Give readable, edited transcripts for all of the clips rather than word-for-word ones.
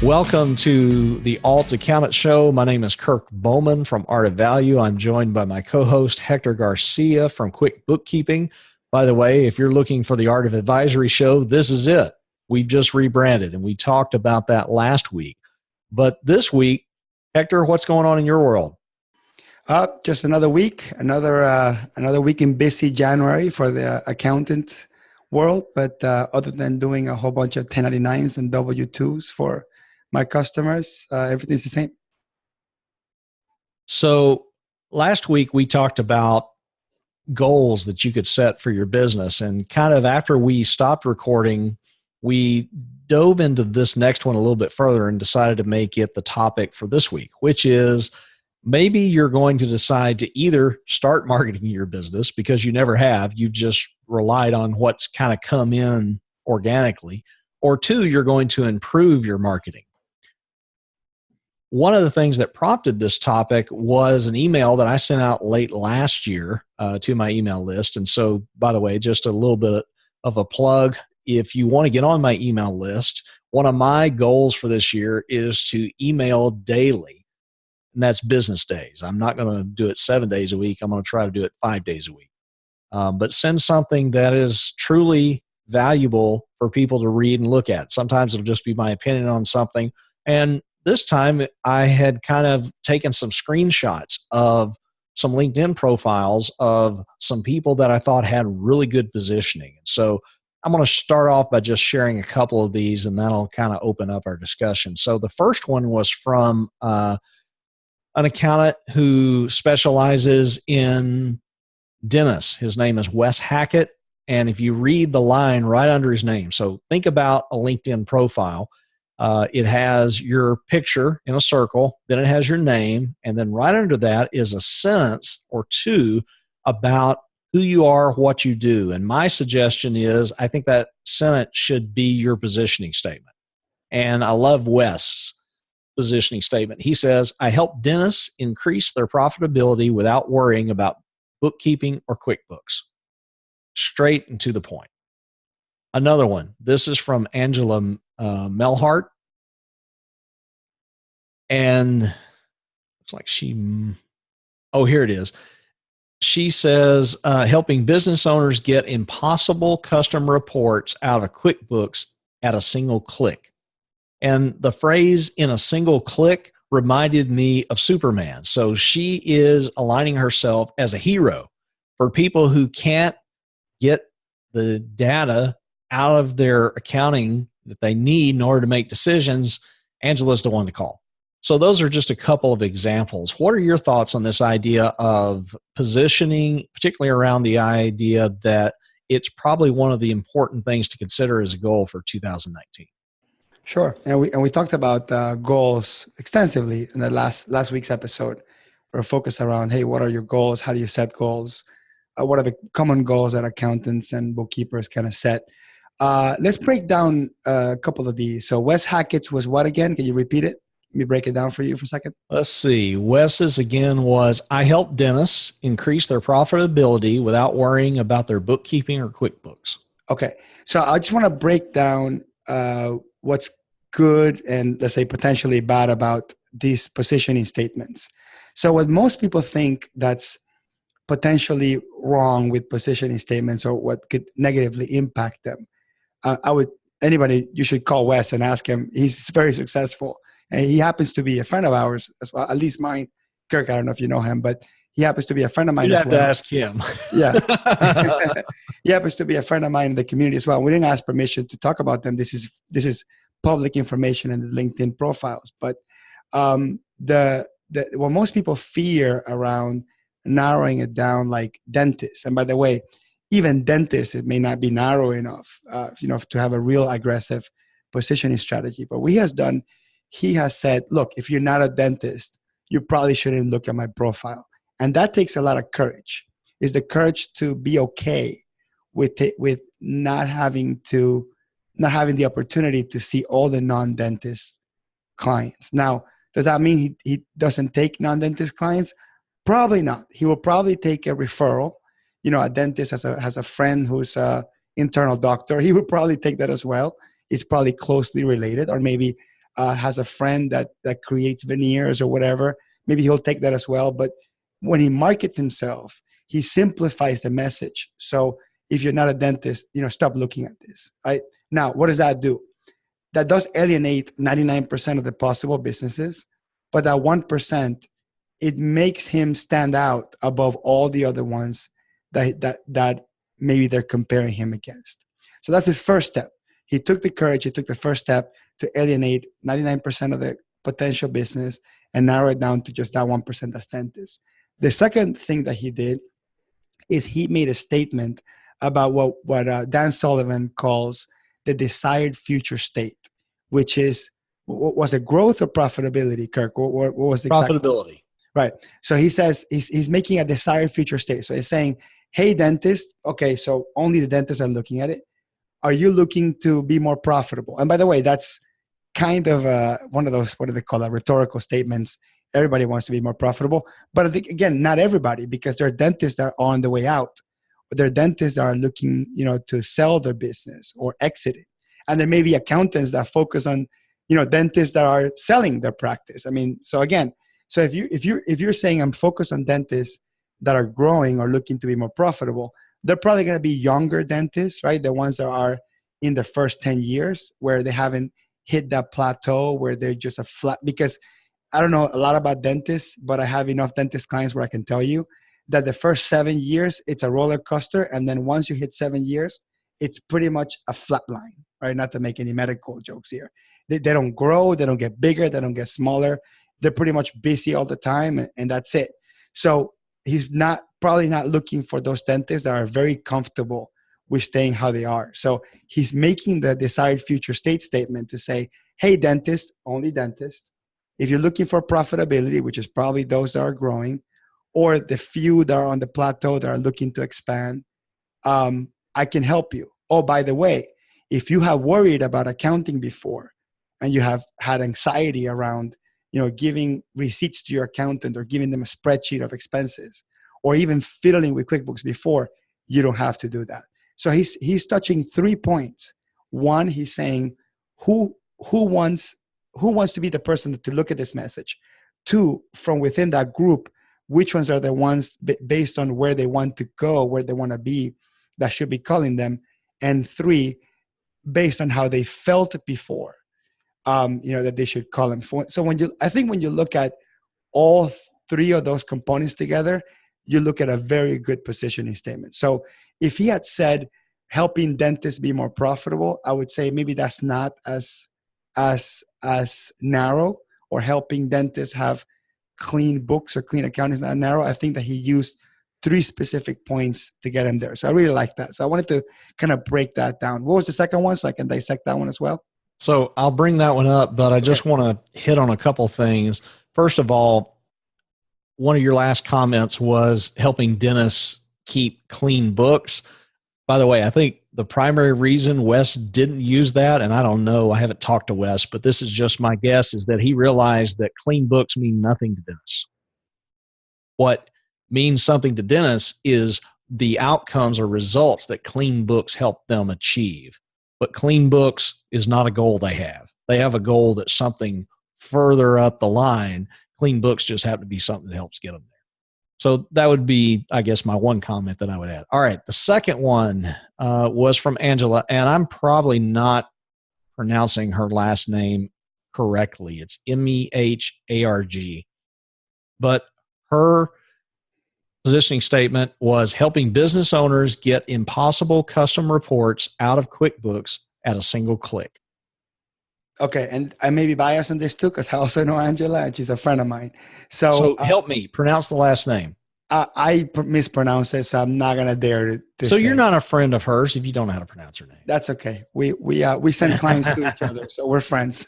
Welcome to the AltAccountant Show. My name is Kirk Bowman from Art of Value. I'm joined by my co-host, Hector Garcia from Quick Bookkeeping. By the way, if you're looking for the Art of Advisory Show, this is it. We've just rebranded, and we talked about that last week. But this week, Hector, what's going on in your world? Just another week, another week in busy January for the accountant world. But other than doing a whole bunch of 1099s and W-2s for my customers, everything's the same. So last week we talked about goals that you could set for your business, and kind of after we stopped recording, we dove into this next one a little bit further and decided to make it the topic for this week, which is maybe you're going to decide to either start marketing your business because you never have, you've just relied on what's kind of come in organically, or two, you're going to improve your marketing. One of the things that prompted this topic was an email that I sent out late last year to my email list. And so, by the way, just a little bit of a plug. If you want to get on my email list, one of my goals for this year is to email daily, and that's business days. I'm not going to do it 7 days a week. I'm going to try to do it 5 days a week. But send something that is truly valuable for people to read and look at. Sometimes it'll just be my opinion on something. And this time I had kind of taken some screenshots of some LinkedIn profiles of some people that I thought had really good positioning. And so I'm going to start off by just sharing a couple of these, and that'll kind of open up our discussion. So the first one was from an accountant who specializes in dentists. His name is Wes Hackett. And if you read the line right under his name, so think about a LinkedIn profile. It has your picture in a circle, then it has your name, and then right under that is a sentence or two about who you are, what you do. And my suggestion is, I think that sentence should be your positioning statement. And I love Wes' positioning statement. He says, I help dentists increase their profitability without worrying about bookkeeping or QuickBooks. Straight and to the point. Another one. This is from Angela Melhart. And looks like here it is. She says, helping business owners get impossible custom reports out of QuickBooks at a single click. And the phrase "in a single click" reminded me of Superman. So she is aligning herself as a hero for people who can't get the data out of their accounting that they need in order to make decisions. Angela's the one to call. So those are just a couple of examples. What are your thoughts on this idea of positioning, particularly around the idea that it's probably one of the important things to consider as a goal for 2019? Sure. And we talked about goals extensively in the last week's episode. We're focused around, hey, what are your goals? How do you set goals? What are the common goals that accountants and bookkeepers kind of set? Let's break down a couple of these. So Wes Hackett's was what again? Can you repeat it? Let me break it down for you for a second. Let's see. Wes's again was, I help dentists increase their profitability without worrying about their bookkeeping or QuickBooks. Okay. So I just want to break down what's good and, let's say, potentially bad about these positioning statements. So what most people think that's potentially wrong with positioning statements, or what could negatively impact them, you should call Wes and ask him. He's very successful. And he happens to be a friend of ours as well, at least mine. Kirk, I don't know if you know him, but he happens to be a friend of mine as well. You have to ask him. Yeah. He happens to be a friend of mine in the community as well. We didn't ask permission to talk about them. This is public information in the LinkedIn profiles. But what most people fear around narrowing it down, like dentists, and by the way, even dentists, it may not be narrow enough, to have a real aggressive positioning strategy. But he has said, look, if you're not a dentist, you probably shouldn't look at my profile. And that takes a lot of courage. Is the courage to be okay with not having the opportunity to see all the non-dentist clients. Now, does that mean he doesn't take non-dentist clients? Probably not. He will probably take a referral. A dentist has a friend who's an internal doctor. He would probably take that as well. It's probably closely related, or maybe has a friend that creates veneers or whatever, maybe he'll take that as well. But when he markets himself, he simplifies the message. So if you're not a dentist, stop looking at this. Right now, what does that do? That does alienate 99% of the possible businesses, but that 1%, it makes him stand out above all the other ones that maybe they're comparing him against. So that's his first step. He took the courage, he took the first step to alienate 99% of the potential business and narrow it down to just that 1% that's dentists. The second thing that he did is he made a statement about what Dan Sullivan calls the desired future state, which is, was it growth or profitability, Kirk? What was the exact Profitability. Right. So he says he's making a desired future state. So he's saying, hey, dentist, okay, so only the dentists are looking at it. Are you looking to be more profitable? And by the way, that's kind of one of those, what do they call that, rhetorical statements. Everybody wants to be more profitable. But I think, again, not everybody, because there are dentists that are on the way out. But there are dentists that are looking, to sell their business or exit it. And there may be accountants that focus on, dentists that are selling their practice. I mean, so again, so if you're saying I'm focused on dentists that are growing or looking to be more profitable, they're probably going to be younger dentists, right? The ones that are in the first 10 years where they haven't hit that plateau where they're just a flat, because I don't know a lot about dentists, but I have enough dentist clients where I can tell you that the first 7 years, it's a roller coaster. And then once you hit 7 years, it's pretty much a flat line, right? Not to make any medical jokes here. They don't grow, they don't get bigger, they don't get smaller. They're pretty much busy all the time, and that's it. So he's probably not looking for those dentists that are very comfortable with staying how they are. So he's making the desired future state statement to say, hey, dentist, only dentist, if you're looking for profitability, which is probably those that are growing, or the few that are on the plateau that are looking to expand, I can help you. Oh, by the way, if you have worried about accounting before and you have had anxiety around giving receipts to your accountant or giving them a spreadsheet of expenses or even fiddling with QuickBooks before, you don't have to do that. So he's touching 3 points. One, he's saying who wants to be the person to look at this message. Two, from within that group, which ones are the ones based on where they want to go, where they want to be, that should be calling them. And three, based on how they felt before. That they should call them. So I think when you look at all three of those components together, you look at a very good positioning statement. So if he had said helping dentists be more profitable, I would say maybe that's not as narrow, or helping dentists have clean books or clean accounting is not narrow. I think that he used 3 specific points to get him there. So I really like that. So I wanted to kind of break that down. What was the second one? So I can dissect that one as well. So I'll bring that one up, but I just want to hit on a couple things. First of all, one of your last comments was helping dentists keep clean books. By the way, I think the primary reason Wes didn't use that, and I don't know, I haven't talked to Wes, but this is just my guess, is that he realized that clean books mean nothing to dentists. What means something to dentists is the outcomes or results that clean books help them achieve. But clean books is not a goal they have. They have a goal that's something further up the line. Clean books just happen to be something that helps get them there. So that would be, I guess, my one comment that I would add. All right. The second one was from Angela, and I'm probably not pronouncing her last name correctly. It's Meharg. But her positioning statement was helping business owners get impossible custom reports out of QuickBooks at a single click. Okay, and I may be biased on this too, because I also know Angela, and she's a friend of mine. So help me pronounce the last name. I mispronounce it, so I'm not gonna dare to So say. you're not a friend of hers if you don't know how to pronounce her name. That's okay. We send clients to each other, so we're friends.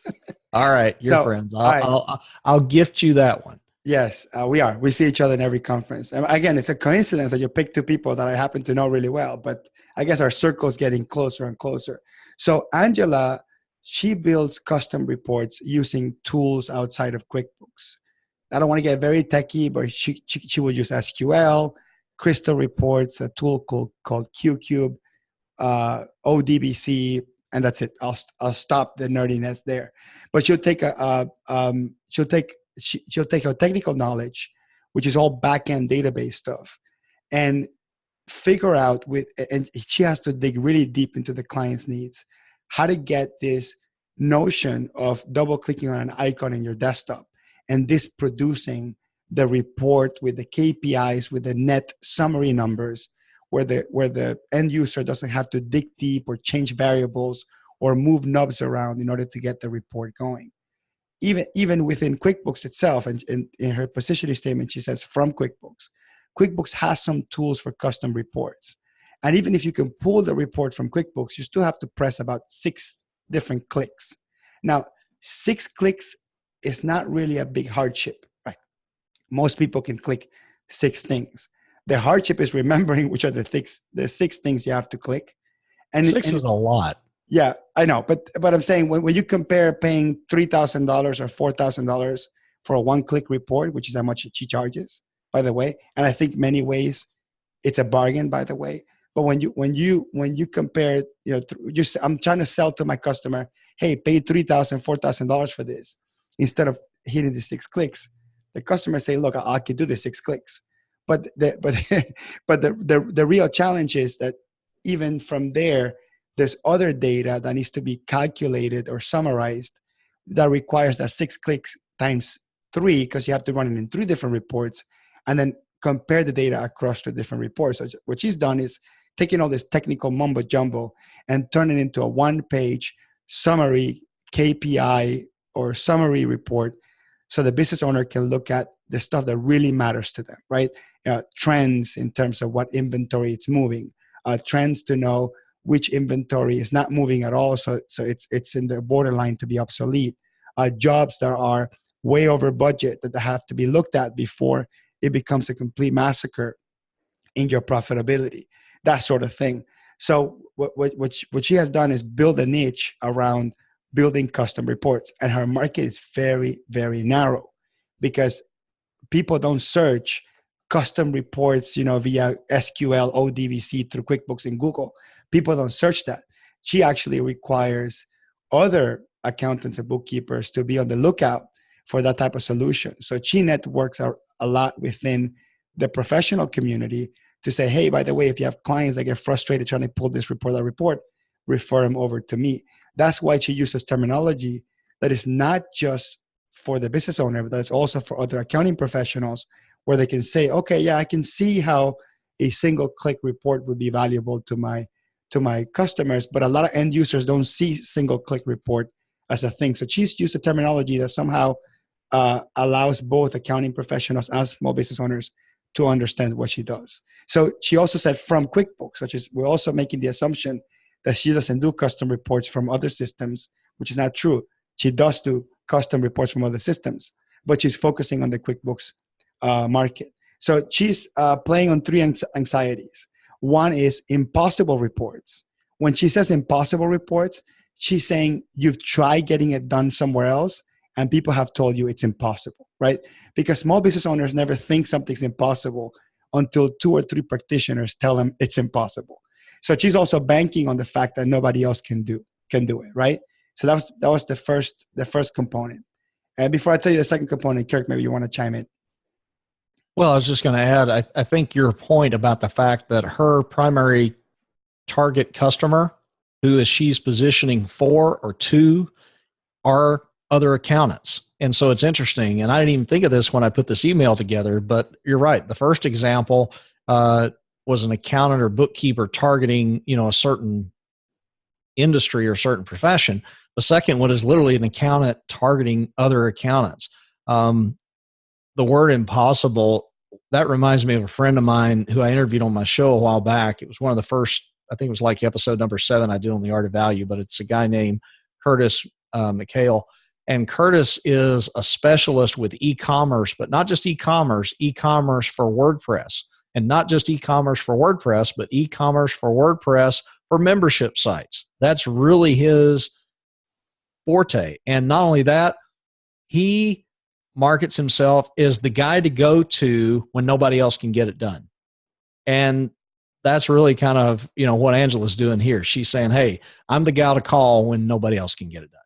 All right, you're friends. I'll gift you that one. Yes, we are. We see each other in every conference. And again, it's a coincidence that you picked 2 people that I happen to know really well, but I guess our circle is getting closer and closer. So Angela, she builds custom reports using tools outside of QuickBooks. I don't want to get very techie, but she will use SQL, Crystal Reports, a tool called QCube, ODBC, and that's it. I'll stop the nerdiness there. But she'll take she'll take her technical knowledge, which is all back end database stuff, and figure out and she has to dig really deep into the client's needs, how to get this notion of double clicking on an icon in your desktop and this producing the report with the KPIs, with the net summary numbers, where the end user doesn't have to dig deep or change variables or move knobs around in order to get the report going. Even within QuickBooks itself, and in her positioning statement, she says from QuickBooks. QuickBooks has some tools for custom reports. And even if you can pull the report from QuickBooks, you still have to press about 6 different clicks. Now, 6 clicks is not really a big hardship, right? Most people can click 6 things. The hardship is remembering which are the 6 things you have to click. And 6 is a lot. Yeah, I know. But I'm saying when you compare paying $3,000 or $4,000 for a one-click report, which is how much she charges, by the way, and I think many ways it's a bargain, by the way. But when you compare, I'm trying to sell to my customer, hey, pay $3,000, $4,000 for this instead of hitting the 6 clicks. The customer say, look, I can do the 6 clicks. But the real challenge is that even from there's other data that needs to be calculated or summarized that requires that 6 clicks times 3, because you have to run it in 3 different reports and then compare the data across the different reports. So what she's done is taking all this technical mumbo jumbo and turning it into a 1-page summary KPI or summary report, so the business owner can look at the stuff that really matters to them, right? Trends in terms of what inventory it's moving, trends to know which inventory is not moving at all, so it's in the borderline to be obsolete, jobs that are way over budget that have to be looked at before it becomes a complete massacre in your profitability, that sort of thing. So what she has done is build a niche around building custom reports, and her market is very, very narrow because people don't search custom reports, via SQL, ODBC through QuickBooks and Google. People don't search that. She actually requires other accountants and bookkeepers to be on the lookout for that type of solution. So she networks a lot within the professional community to say, hey, by the way, if you have clients that get frustrated trying to pull this report, that report, refer them over to me. That's why she uses terminology that is not just for the business owner, but that's also for other accounting professionals, where they can say, okay, yeah, I can see how a single click report would be valuable to my customers, but a lot of end users don't see single click report as a thing. So she's used a terminology that somehow allows both accounting professionals and small business owners to understand what she does. So she also said from QuickBooks, such as we're also making the assumption that she doesn't do custom reports from other systems, which is not true. She does do custom reports from other systems, but she's focusing on the QuickBooks market. So she's playing on 3 anxieties. One is impossible reports. When she says impossible reports, she's saying you've tried getting it done somewhere else and people have told you it's impossible, right? Because small business owners never think something's impossible until 2 or 3 practitioners tell them it's impossible. So she's also banking on the fact that nobody else can do it, right? So that was the first component. And before I tell you the second component, Kirk, maybe you want to chime in. Well, I was just going to add, I think your point about the fact that her primary target customer, who is she's positioning for or to, are other accountants. And so it's interesting. And I didn't even think of this when I put this email together, but you're right. The first example was an accountant or bookkeeper targeting, a certain industry or certain profession. The second one is literally an accountant targeting other accountants. The word impossible, that reminds me of a friend of mine who I interviewed on my show a while back. It was one of the first, I think it was like episode number 7 I did on the Art of Value, but it's a guy named Curtis McHale. And Curtis is a specialist with e-commerce, but not just e-commerce for WordPress. And not just e-commerce for WordPress, but e-commerce for WordPress for membership sites. That's really his forte. And not only that, he markets himself as the guy to go to when nobody else can get it done. And that's really kind of, what Angela's doing here. She's saying, hey, I'm the gal to call when nobody else can get it done.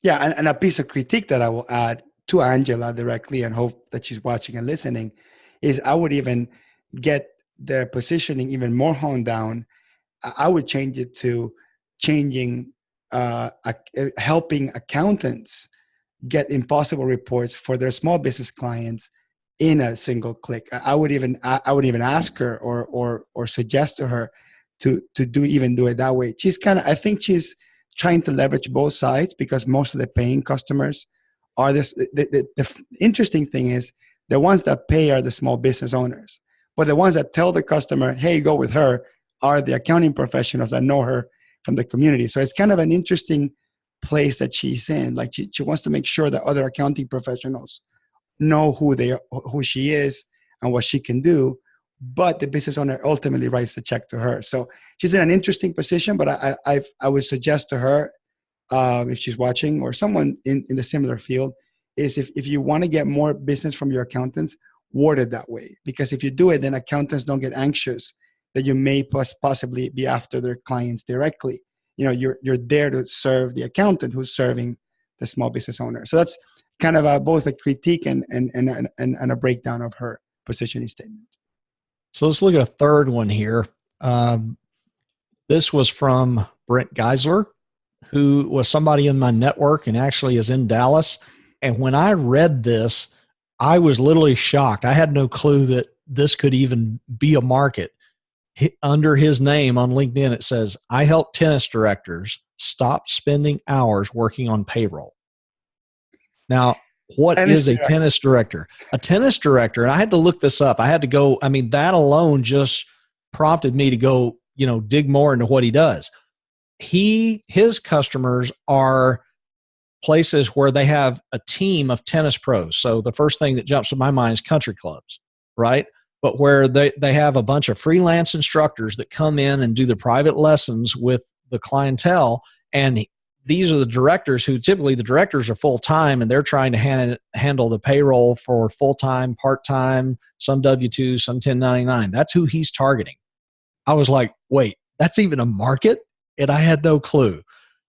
Yeah, and a piece of critique that I will add to Angela directly, and hope that she's watching and listening, is I would even get their positioning even more honed down. I would change it to changing, helping accountants get impossible reports for their small business clients in a single click. I would even ask her or suggest to her to do it that way. I think she's trying to leverage both sides, because most of the paying customers are this. The interesting thing is, the ones that pay are the small business owners, but the ones that tell the customer, hey, go with her, are the accounting professionals that know her from the community. So it's kind of an interesting place that she's in. Like, she wants to make sure that other accounting professionals know who she is and what she can do, but the business owner ultimately writes the check to her. So she's in an interesting position, but I would suggest to her, if she's watching, or someone in the similar field, is if you want to get more business from your accountants, word it that way. Because if you do it, then accountants don't get anxious that you may possibly be after their clients directly. You're there to serve the accountant who's serving the small business owner. So that's kind of both a critique and a breakdown of her positioning statement. So let's look at a third one here. This was from Brent Geisler, who was somebody in my network and actually is in Dallas. And when I read this, I was literally shocked. I had no clue that this could even be a market. Under his name on LinkedIn, it says, I help tennis directors stop spending hours working on payroll. Now, what is a tennis director? A tennis director, and I had to look this up. I had to go, that alone just prompted me to go, dig more into what he does. His customers are places where they have a team of tennis pros. So the first thing that jumps to my mind is country clubs, right? But where they have a bunch of freelance instructors that come in and do the private lessons with the clientele. And these are the directors who typically, the directors are full-time, and they're trying to handle the payroll for full-time, part-time, some W-2, some 1099. That's who he's targeting. I was like, wait, that's even a market? And I had no clue.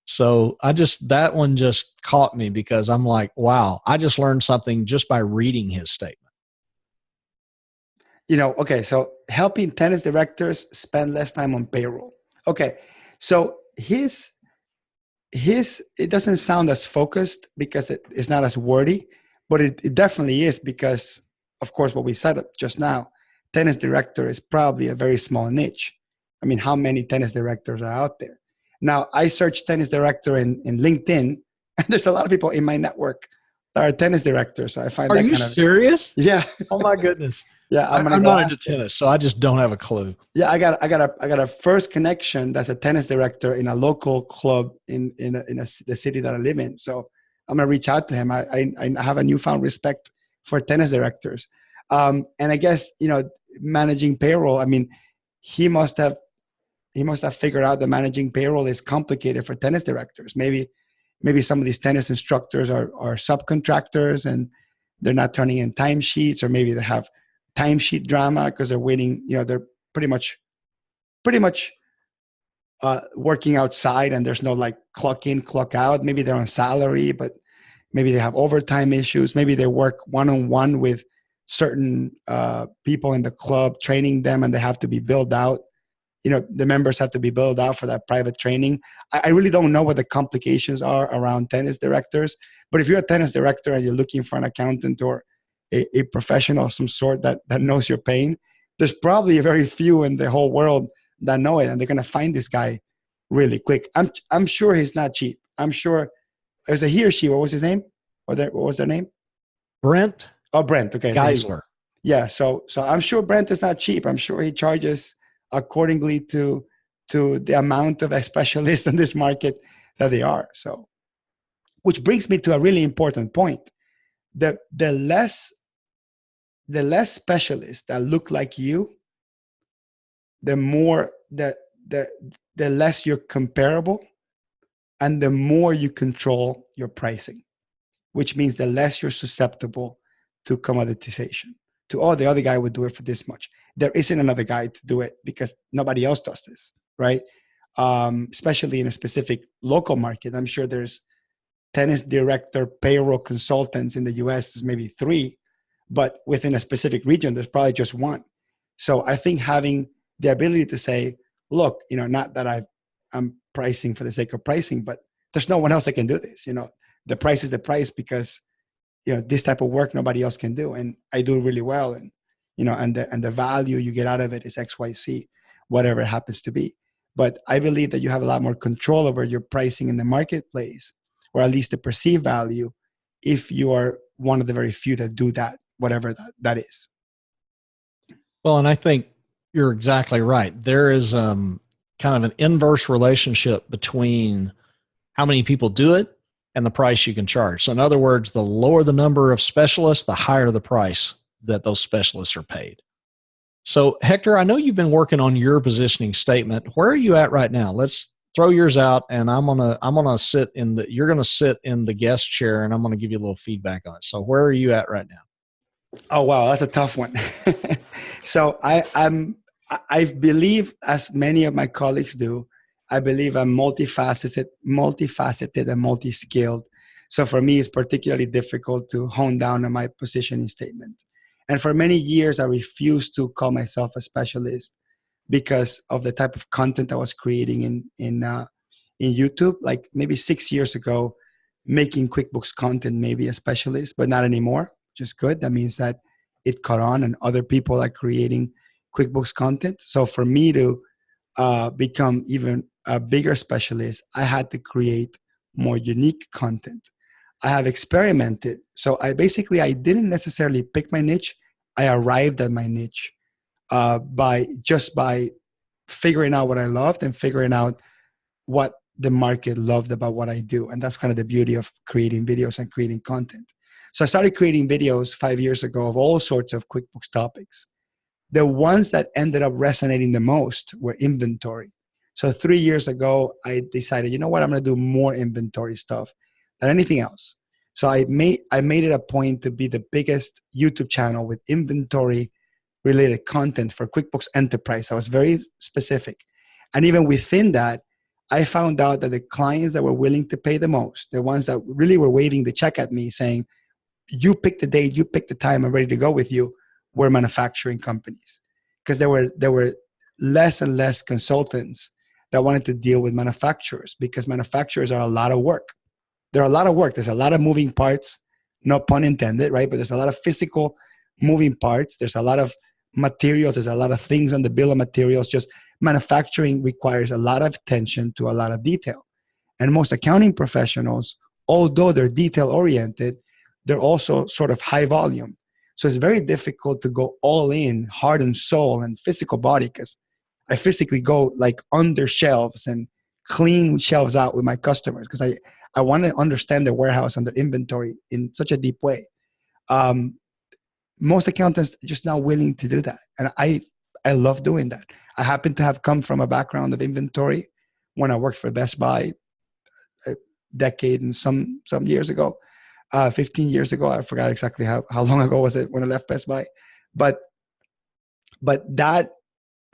So that one just caught me, because I'm like, wow, I just learned something just by reading his statement. Okay, so helping tennis directors spend less time on payroll. Okay, so it doesn't sound as focused because it's not as wordy, but it definitely is, because, of course, what we said just now, tennis director is probably a very small niche. How many tennis directors are out there? Now, I searched tennis director in LinkedIn, and there's a lot of people in my network that are tennis directors. So I find Are you serious? Yeah. Oh my goodness. Yeah, I'm not into tennis, so I just don't have a clue. Yeah, I got a first connection that's a tennis director in a local club in the city that I live in. So I'm gonna reach out to him. I have a newfound respect for tennis directors, and I guess managing payroll. He must have figured out that managing payroll is complicated for tennis directors. Maybe some of these tennis instructors are subcontractors and they're not turning in timesheets, or maybe they have timesheet drama because they're waiting. They're pretty much working outside, and there's no like clock in, clock out. Maybe they're on salary, but maybe they have overtime issues. Maybe they work one-on-one with certain people in the club, training them, and they have to be billed out. The members have to be billed out for that private training. I really don't know what the complications are around tennis directors, but if you're a tennis director and you're looking for an accountant or a professional of some sort that knows your pain, there's probably very few in the whole world that know it, and they're going to find this guy really quick. I'm sure he's not cheap. I'm sure it was a he or she. What was his name? What was their name? Brent. Oh, Brent. Okay. Geisler. Yeah. So I'm sure Brent is not cheap. I'm sure he charges accordingly to the amount of specialists in this market that they are. So, which brings me to a really important point. The less specialists that look like you, the more the less you're comparable, and the more you control your pricing, which means the less you're susceptible to commoditization. to, oh, the other guy would do it for this much. There isn't another guy to do it because nobody else does this, right? Especially in a specific local market. I'm sure there's tennis director payroll consultants in the US, there's maybe 3, but within a specific region, there's probably just 1. So I think having the ability to say, look, not that I'm pricing for the sake of pricing, but there's no one else that can do this. The price is the price because, this type of work nobody else can do. And I do it really well. And, and the value you get out of it is XYZ, whatever it happens to be. But I believe that you have a lot more control over your pricing in the marketplace, or at least the perceived value, if you are one of the very few that do that, whatever that is. Well, and I think you're exactly right. There is kind of an inverse relationship between how many people do it and the price you can charge. So in other words, the lower the number of specialists, the higher the price that those specialists are paid. So Hector, I know you've been working on your positioning statement. Where are you at right now? Let's throw yours out, and you're gonna sit in the guest chair, and I'm gonna give you a little feedback on it. So where are you at right now? Oh wow, that's a tough one. So I believe, as many of my colleagues do, I believe I'm multifaceted and multi-skilled. So for me, it's particularly difficult to hone down on my positioning statement. And for many years, I refused to call myself a specialist because of the type of content I was creating in YouTube. Like maybe 6 years ago, making QuickBooks content, maybe a specialist, but not anymore, which is good. That means that it caught on and other people are creating QuickBooks content. So for me to become even a bigger specialist, I had to create more unique content. I have experimented. So I didn't necessarily pick my niche. I arrived at my niche by figuring out what I loved and figuring out what the market loved about what I do. And that's kind of the beauty of creating videos and creating content. So I started creating videos 5 years ago of all sorts of QuickBooks topics. The ones that ended up resonating the most were inventory. So 3 years ago, I decided, you know what, I'm going to do more inventory stuff than anything else. So I made it a point to be the biggest YouTube channel with inventory related content for QuickBooks Enterprise. I was very specific. And even within that, I found out that the clients that were willing to pay the most, the ones that really were waiting to check at me saying, you pick the date, you pick the time, I'm ready to go with you, were manufacturing companies. Because there were less and less consultants that wanted to deal with manufacturers, because manufacturers are a lot of work. They're a lot of work. There's a lot of moving parts, no pun intended, right? But there's a lot of physical moving parts. There's a lot of materials. There's a lot of things on the bill of materials. Just manufacturing requires a lot of attention to a lot of detail. And most accounting professionals, although they're detail oriented, they're also sort of high volume. So it's very difficult to go all in, heart and soul and physical body, because I physically go like under shelves and clean shelves out with my customers, because I want to understand their warehouse and their inventory in such a deep way. Most accountants are just not willing to do that. And I love doing that. I happen to have come from a background of inventory when I worked for Best Buy a decade and some years ago. 15 years ago, I forgot exactly how long ago was it when I left Best Buy. But that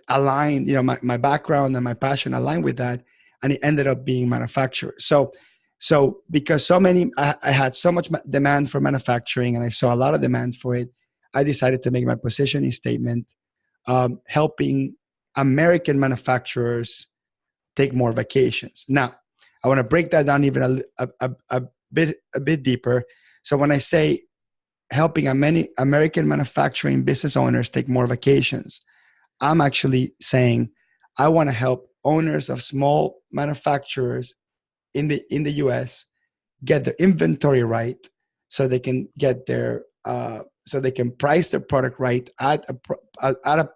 aligned, my background and my passion aligned with that, and it ended up being manufacturers. So because I had so much demand for manufacturing and I saw a lot of demand for it, I decided to make my positioning statement helping American manufacturers take more vacations. Now, I want to break that down even a bit deeper. So when I say helping many American manufacturing business owners take more vacations, I'm actually saying I want to help owners of small manufacturers in the US get their inventory right, so they can get so they can price their product right at a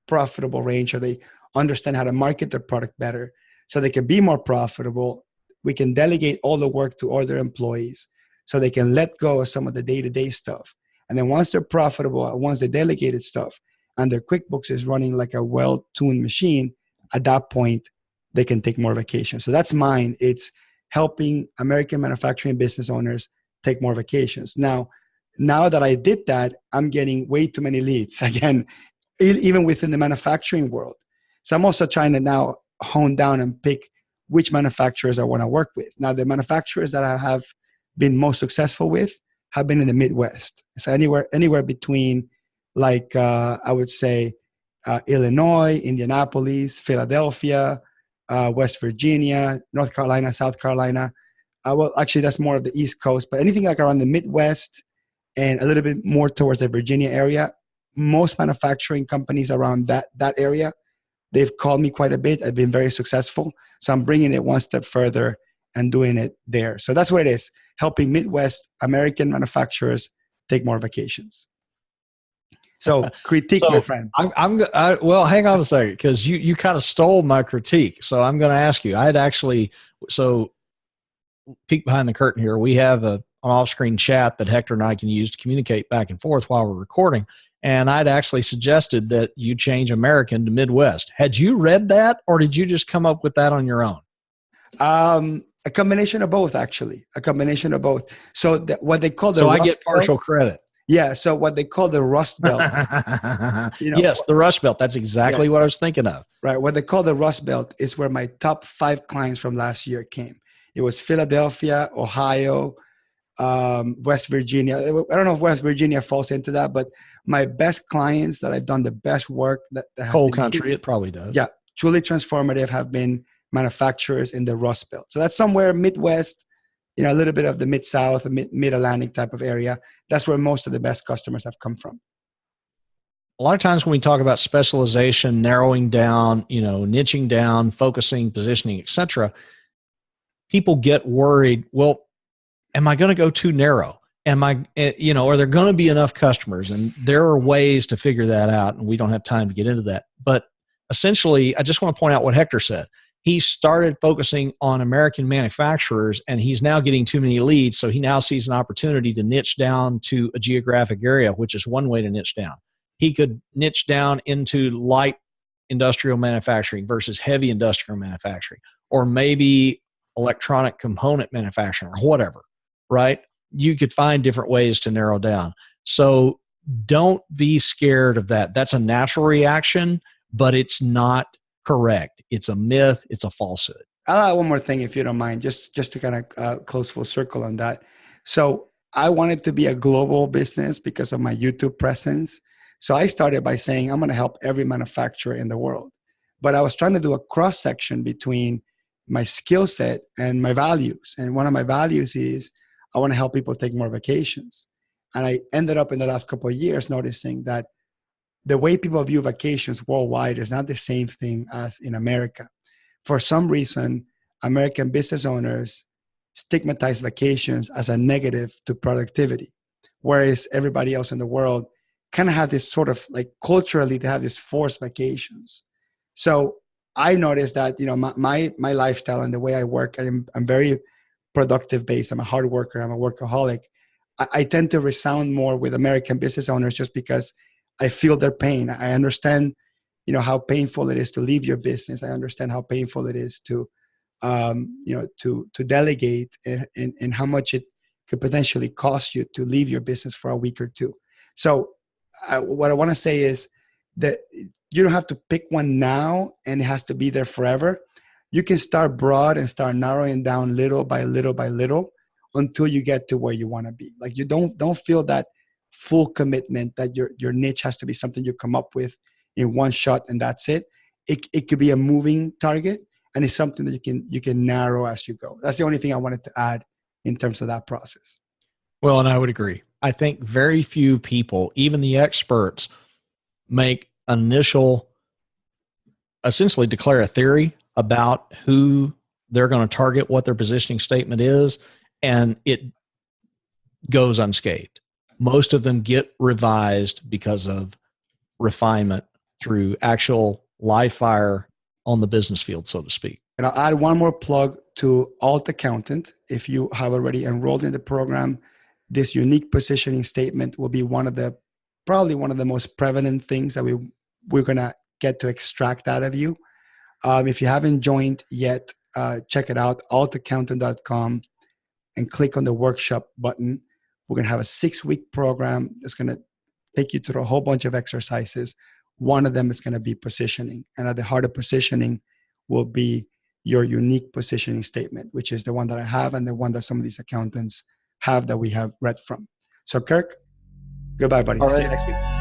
profitable range, so they understand how to market their product better, so they can be more profitable. We can delegate all the work to other employees, so they can let go of some of the day-to-day stuff. And then once they're profitable, once they delegated stuff, and their QuickBooks is running like a well-tuned machine, at that point, they can take more vacations. So that's mine. It's helping American manufacturing business owners take more vacations. Now, now that I did that, I'm getting way too many leads again, even within the manufacturing world. So I'm also trying to now hone down and pick which manufacturers I want to work with. Now, the manufacturers that I have been most successful with have been in the Midwest. So anywhere between, like, I would say, Illinois, Indianapolis, Philadelphia, West Virginia, North Carolina, South Carolina. Well, actually, that's more of the East Coast, but anything like around the Midwest and a little bit more towards the Virginia area, most manufacturing companies around that area, they've called me quite a bit. I've been very successful. So I'm bringing it one step further and doing it there. So that's what it is, helping Midwest American manufacturers take more vacations. So critique, my friend. Well, hang on a second, because you kind of stole my critique. So I'm going to ask you. Peek behind the curtain here. We have an off-screen chat that Hector and I can use to communicate back and forth while we're recording. And I'd actually suggested that you change American to Midwest. Had you read that, or did you just come up with that on your own? A combination of both, actually. A combination of both. So what they call the I get partial credit. Yeah. So what they call the Rust Belt. Yes, the Rust Belt. That's exactly what I was thinking of. Right. What they call the Rust Belt is where my top 5 clients from last year came. It was Philadelphia, Ohio, West Virginia. I don't know if West Virginia falls into that, but my best clients that I've done the best work that has whole country, it probably does. Yeah, truly transformative have been manufacturers in the Rust Belt. So that's somewhere Midwest, a little bit of the Mid-South, Mid-Atlantic type of area. That's where most of the best customers have come from. A lot of times when we talk about specialization, narrowing down, niching down, focusing, positioning, etc., people get worried. Well, am I going to go too narrow? Are there going to be enough customers? And there are ways to figure that out, and we don't have time to get into that. But essentially, I just want to point out what Hector said. He started focusing on American manufacturers, and he's now getting too many leads, so he now sees an opportunity to niche down to a geographic area, which is one way to niche down. He could niche down into light industrial manufacturing versus heavy industrial manufacturing, or maybe electronic component manufacturing, or whatever, right? You could find different ways to narrow down. So don't be scared of that. That's a natural reaction, but it's not correct. It's a myth. It's a falsehood. I'll add one more thing, if you don't mind, just to kind of close full circle on that. So I wanted to be a global business because of my YouTube presence. So I started by saying, I'm going to help every manufacturer in the world. But I was trying to do a cross-section between my skill set and my values. And one of my values is I want to help people take more vacations. And I ended up in the last couple of years noticing that the way people view vacations worldwide is not the same thing as in America. For some reason, American business owners stigmatize vacations as a negative to productivity, whereas everybody else in the world kind of have this sort of, like, culturally, they have these forced vacations. So I noticed that, my lifestyle and the way I work, I'm very productive based. I'm a hard worker. I'm a workaholic. I tend to resound more with American business owners just because I feel their pain. I understand, how painful it is to leave your business. I understand how painful it is to delegate, and how much it could potentially cost you to leave your business for a week or two. So what I want to say is that you don't have to pick one now and it has to be there forever. You can start broad and start narrowing down little by little by little until you get to where you want to be. Like, you don't feel that full commitment that your niche has to be something you come up with in one shot and that's it. It could be a moving target, and it's something that you can narrow as you go. That's the only thing I wanted to add in terms of that process. Well, and I would agree. I think very few people, even the experts, make essentially declare a theory about who they're going to target, what their positioning statement is, and it goes unscathed. Most of them get revised because of refinement through actual live fire on the business field, so to speak. And I'll add one more plug to AltAccountant. If you have already enrolled in the program, this unique positioning statement will be probably one of the most prevalent things that we're going to get to extract out of you. If you haven't joined yet, check it out, altaccountant.com, and click on the workshop button. We're going to have a 6-week program that's going to take you through a whole bunch of exercises. One of them is going to be positioning. And at the heart of positioning will be your unique positioning statement, which is the one that I have and the one that some of these accountants have that we have read from. So Kirk, goodbye, buddy. All right. See you next week.